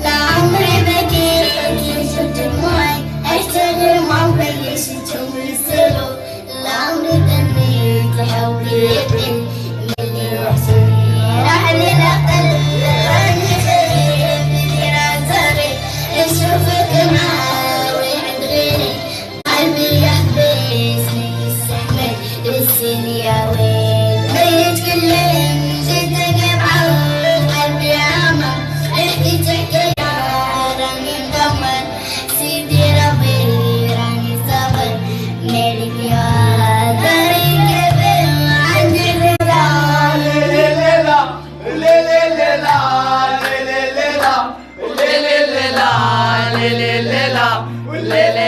لعمري ما جيت شفت دموعي اشتغل ما بلشت ومرسله. لعمري تنيت لحبي يقل من اللي يحسني راح للأقل. راني خير بدي راسري اشوفك معاوي عند غيري. قلبي يحبسني يستحمل السنين يا ويل. بيت كل يوم جيت بعوض قلبي عمى احكي تحكي راني مدمر. سيدي ربي راني صبر مالك يا داري كبر عندي رضا. ليلة ليلة ليلة ليلة ليلة ليلة ليلة ليلة